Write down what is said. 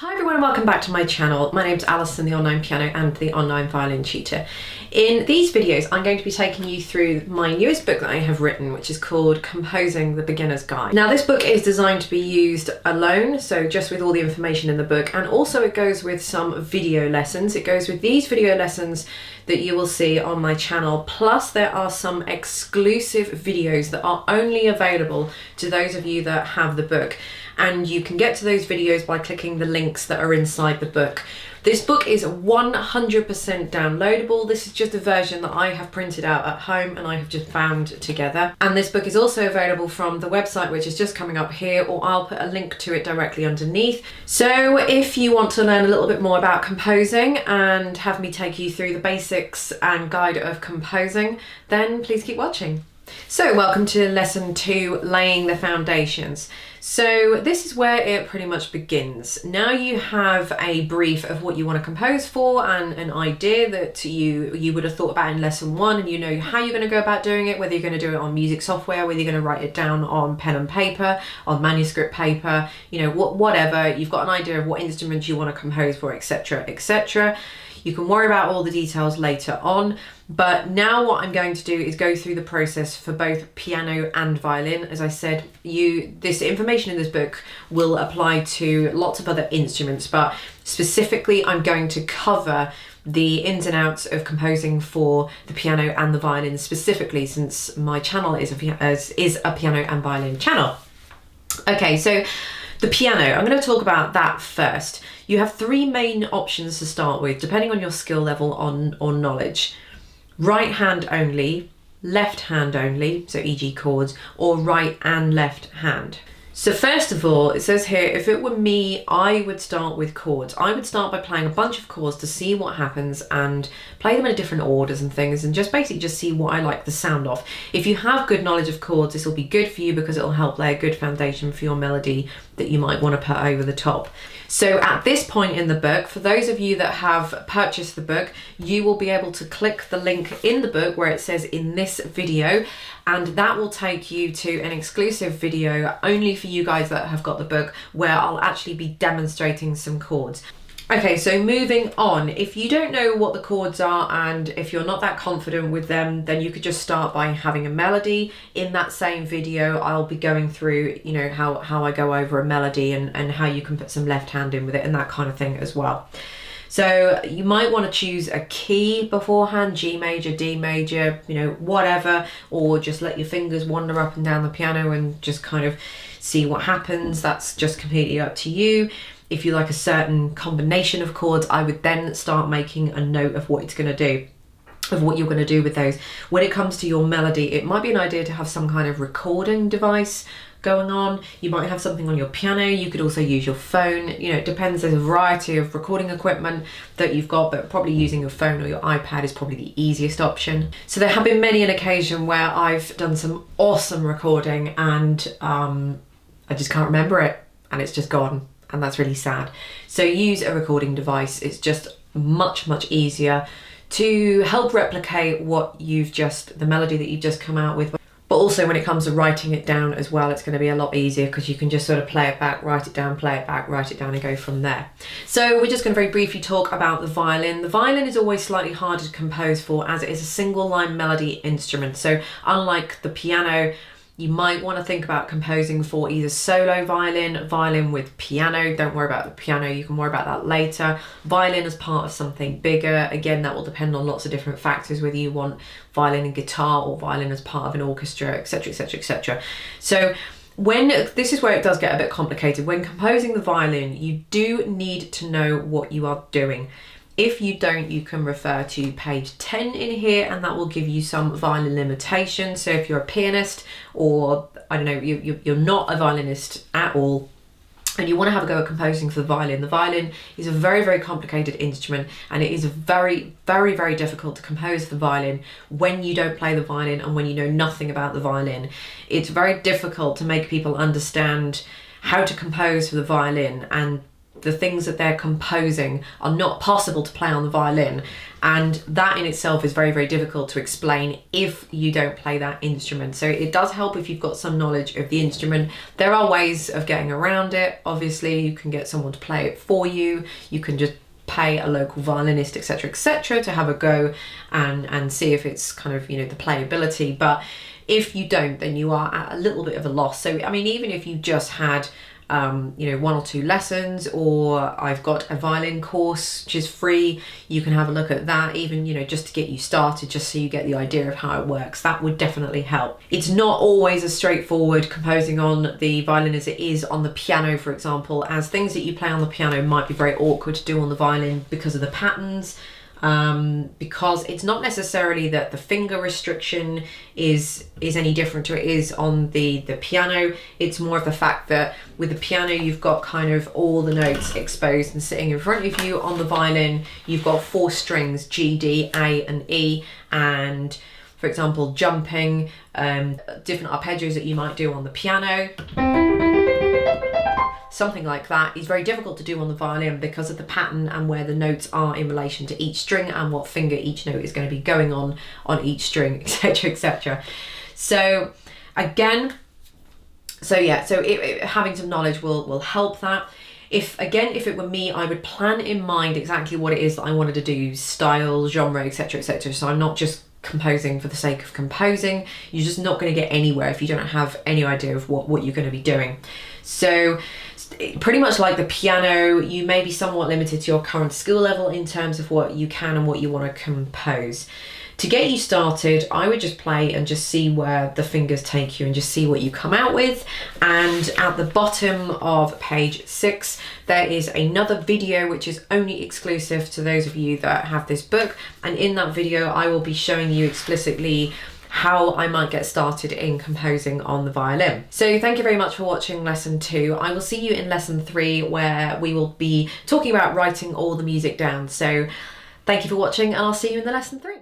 Hi everyone and welcome back to my channel. My name's Alison, the online piano and the online violin tutor. In these videos I'm going to be taking you through my newest book that I have written, which is called Composing the Beginner's Guide. Now this book is designed to be used alone, so just with all the information in the book, and also it goes with some video lessons. It goes with these video lessons that you will see on my channel, plus there are some exclusive videos that are only available to those of you that have the book. And you can get to those videos by clicking the links that are inside the book. This book is 100% downloadable. This is just a version that I have printed out at home and I have just bound together. And this book is also available from the website, which is just coming up here, or I'll put a link to it directly underneath. So if you want to learn a little bit more about composing and have me take you through the basics and guide of composing, then please keep watching. So welcome to lesson 2, laying the foundations. So this is where it pretty much begins. Now you have a brief of what you want to compose for and an idea that you would have thought about in lesson 1, and you know how you're going to go about doing it, whether you're going to do it on music software, whether you're going to write it down on pen and paper, on manuscript paper, you know, whatever. You've got an idea of what instruments you want to compose for, etc., etc. You can worry about all the details later on, but now what I'm going to do is go through the process for both piano and violin. As I said, this information in this book will apply to lots of other instruments, but specifically I'm going to cover the ins and outs of composing for the piano and the violin, specifically since my channel is a piano and violin channel. Okay, so the piano, I'm going to talk about that first. You have 3 main options to start with, depending on your skill level or knowledge. Right hand only, left hand only, so e.g. chords, or right and left hand. So first of all, it says here, if it were me, I would start with chords. I would start by playing a bunch of chords to see what happens and play them in different orders and things, and just basically see what I like the sound of. If you have good knowledge of chords, this will be good for you because it will help lay a good foundation for your melody that you might want to put over the top. So at this point in the book, for those of you that have purchased the book, you will be able to click the link in the book where it says in this video, and that will take you to an exclusive video only for you guys that have got the book, where I'll actually be demonstrating some chords. Okay, so moving on, if you don't know what the chords are and if you're not that confident with them, then you could just start by having a melody. In that same video, I'll be going through, you know, how I go over a melody and how you can put some left hand in with it and that kind of thing as well. So you might want to choose a key beforehand, G major, D major, you know, whatever, or just let your fingers wander up and down the piano and just kind of see what happens. That's just completely up to you. If you like a certain combination of chords, I would then start making a note of what it's going to do, of what you're going to do with those. When it comes to your melody, it might be an idea to have some kind of recording device going on. You might have something on your piano. You could also use your phone. You know, it depends. There's a variety of recording equipment that you've got, but probably using your phone or your iPad is probably the easiest option. So there have been many an occasion where I've done some awesome recording and I just can't remember it and it's just gone. And that's really sad. So use a recording device. It's just much easier to help replicate the melody that you've just come out with. But also when it comes to writing it down as well, it's going to be a lot easier because you can just sort of play it back, write it down, play it back, write it down and go from there. So we're just going to very briefly talk about the violin. The violin is always slightly harder to compose for as it is a single line melody instrument. So unlike the piano, you might want to think about composing for either solo violin, violin with piano. Don't worry about the piano, you can worry about that later. Violin as part of something bigger. Again, that will depend on lots of different factors, whether you want violin and guitar or violin as part of an orchestra, etc., etc., etc. So this is where it does get a bit complicated. When composing the violin, you do need to know what you are doing. If you don't, you can refer to page 10 in here and that will give you some violin limitations. So if you're a pianist or, I don't know, you're not a violinist at all and you want to have a go at composing for the violin is a very complicated instrument, and it is very difficult to compose the violin when you don't play the violin and when you know nothing about the violin. It's very difficult to make people understand how to compose for the violin, and the things that they're composing are not possible to play on the violin. And that in itself is very, very difficult to explain if you don't play that instrument. So it does help if you've got some knowledge of the instrument. There are ways of getting around it. Obviously, you can get someone to play it for you. You can just pay a local violinist, etc., to have a go and see if it's kind of, the playability. But if you don't, then you are at a little bit of a loss. So, I mean, even if you just had one or two lessons, or I've got a violin course which is free, you can have a look at that, even just to get you started, just so you get the idea of how it works. That would definitely help. It's not always as straightforward composing on the violin as it is on the piano, for example, as things that you play on the piano might be very awkward to do on the violin because of the patterns. Because it's not necessarily that the finger restriction is any different to it is on the piano. It's more of the fact that with the piano you've got kind of all the notes exposed and sitting in front of you. On the violin you've got 4 strings, G, D, A and E, and for example jumping, different arpeggios that you might do on the piano. Something like that is very difficult to do on the violin because of the pattern and where the notes are in relation to each string and what finger each note is going to be going on each string, etc., etc. So again, having some knowledge will help that. If it were me, I would plan in mind exactly what it is that I wanted to do, style, genre, etc., etc. So I'm not just composing for the sake of composing. You're just not going to get anywhere if you don't have any idea of what you're going to be doing. So pretty much like the piano, you may be somewhat limited to your current skill level in terms of what you can and what you want to compose. To get you started, I would just play and just see where the fingers take you and just see what you come out with. And at the bottom of page 6, there is another video which is only exclusive to those of you that have this book. And in that video, I will be showing you explicitly how I might get started in composing on the violin. So thank you very much for watching lesson 2. I will see you in lesson 3, where we will be talking about writing all the music down. So thank you for watching, and I'll see you in the lesson 3.